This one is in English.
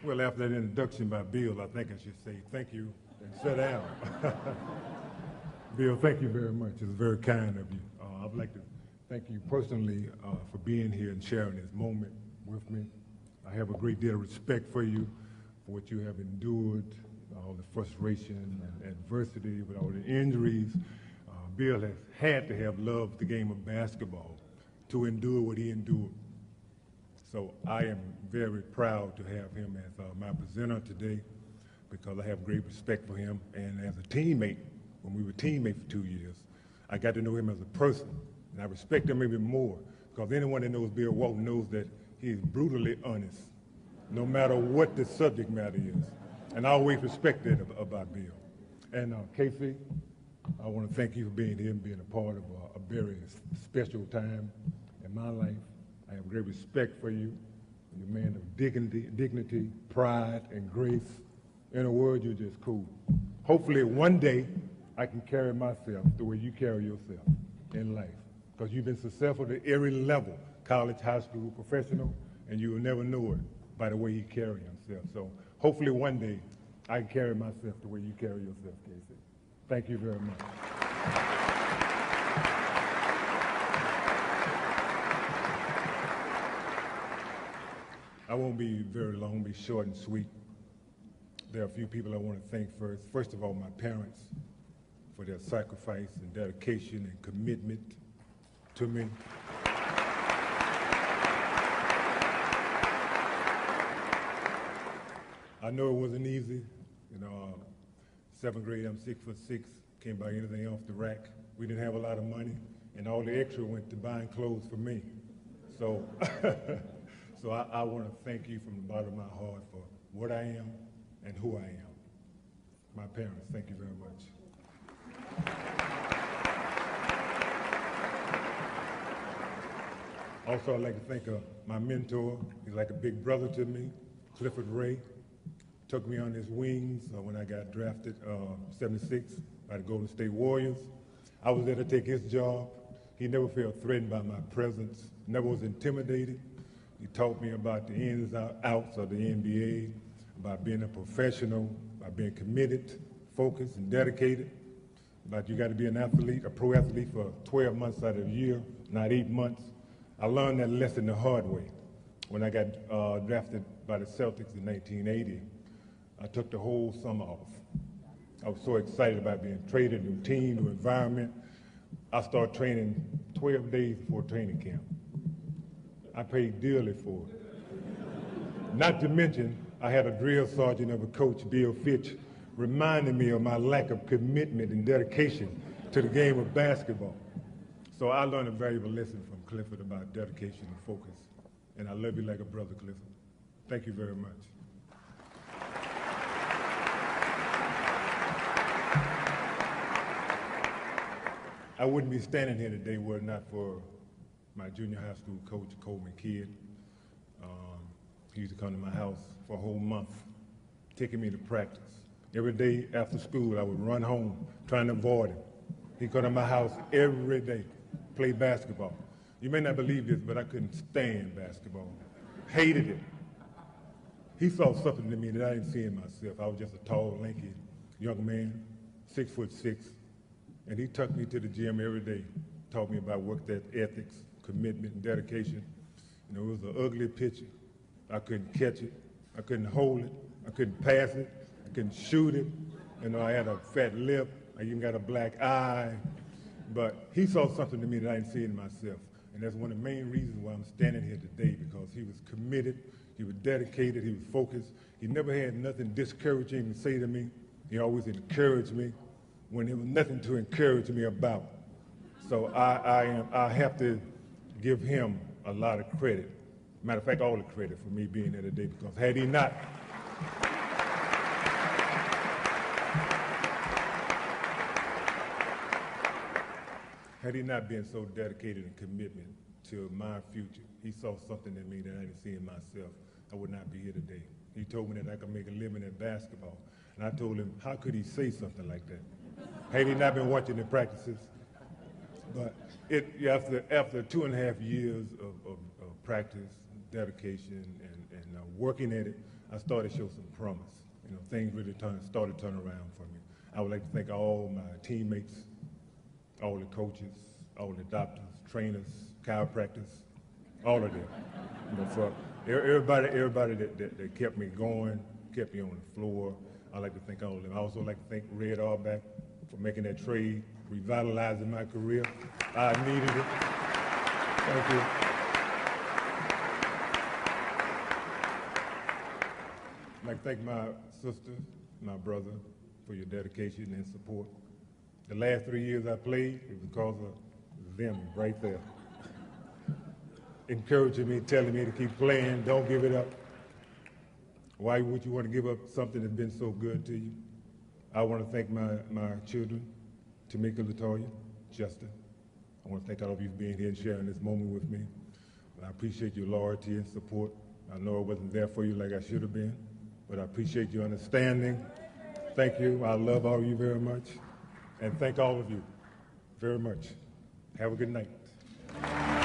Well, after that introduction by Bill, I think I should say thank you and sit down. Bill, thank you very much. It's very kind of you. I'd like to thank you personally for being here and sharing this moment with me. I have a great deal of respect for you, for what you have endured, all the frustration and adversity with all the injuries. Bill has had to have loved the game of basketball to endure what he endured. So I am very proud to have him as my presenter today because I have great respect for him. And as a teammate, when we were teammates for 2 years, I got to know him as a person. And I respect him even more because anyone that knows Bill Walton knows that he is brutally honest, no matter what the subject matter is. And I always respect that about Bill. And Casey, I want to thank you for being here and being a part of a very special time in my life. I have great respect for you. You're a man of dignity, pride, and grace. In a word, you're just cool. Hopefully one day I can carry myself the way you carry yourself in life because you've been successful at every level, college, high school, professional, and you will never know it by the way you carry himself. So hopefully one day I can carry myself the way you carry yourself, Casey. Thank you very much. I won't be very long, be short and sweet. There are a few people I want to thank first. First of all, my parents for their sacrifice and dedication and commitment to me. I know it wasn't easy. You know, 7th grade, I'm 6'6", can't buy anything off the rack. We didn't have a lot of money, and all the extra went to buying clothes for me. So, so I want to thank you from the bottom of my heart for what I am and who I am. My parents, thank you very much. Also, I'd like to thank my mentor. He's like a big brother to me, Clifford Ray. Took me on his wings when I got drafted 76 by the Golden State Warriors. I was there to take his job. He never felt threatened by my presence, never was intimidated. He taught me about the ins and outs of the NBA, about being a professional, about being committed, focused, and dedicated, about you got to be an athlete, a pro athlete for 12 months out of the year, not 8 months. I learned that lesson the hard way. When I got drafted by the Celtics in 1980, I took the whole summer off. I was so excited about being traded, new team, new environment. I started training 12 days before training camp. I paid dearly for it. Not to mention, I had a drill sergeant of a coach, Bill Fitch, reminding me of my lack of commitment and dedication to the game of basketball. So I learned a valuable lesson from Clifford about dedication and focus. And I love you like a brother, Clifford. Thank you very much. I wouldn't be standing here today were it not for my junior high school coach, Coleman Kidd. He used to come to my house for a whole month, taking me to practice. Every day after school, I would run home, trying to avoid him. He'd come to my house every day, play basketball. You may not believe this, but I couldn't stand basketball. Hated it. He saw something in me that I didn't see in myself. I was just a tall, lanky young man, 6'6", and he took me to the gym every day, taught me about work ethics, commitment, and dedication. You know, it was an ugly picture. I couldn't catch it. I couldn't hold it. I couldn't pass it. I couldn't shoot it. You know, I had a fat lip. I even got a black eye. But he saw something in me that I didn't see in myself. And that's one of the main reasons why I'm standing here today, because he was committed, he was dedicated, he was focused. He never had nothing discouraging to say to me. He always encouraged me when there was nothing to encourage me about. So I have to give him a lot of credit. Matter of fact, all the credit for me being here today, because had he not been so dedicated and commitment to my future, he saw something in me that I didn't see in myself, I would not be here today. He told me that I could make a living at basketball. And I told him, how could he say something like that? Had he not been watching the practices? But after 2.5 years of practice, dedication, and working at it, I started to show some promise. You know, things really started to turn around for me. I would like to thank all my teammates, all the coaches, all the doctors, trainers, chiropractors, all of them. You know, for everybody that kept me going, kept me on the floor. I'd like to thank all of them. I also like to thank Red Auerbach for making that trade, revitalizing my career. I needed it. Thank you. I'd like to thank my sister, my brother, for your dedication and support. The last 3 years I played, it was because of them right there. Encouraging me, telling me to keep playing, don't give it up. Why would you want to give up something that's been so good to you? I want to thank my children, Tamika, Latoya, Justin. I want to thank all of you for being here and sharing this moment with me. I appreciate your loyalty and support. I know I wasn't there for you like I should have been, but I appreciate your understanding. Thank you. I love all of you very much. And thank all of you very much. Have a good night.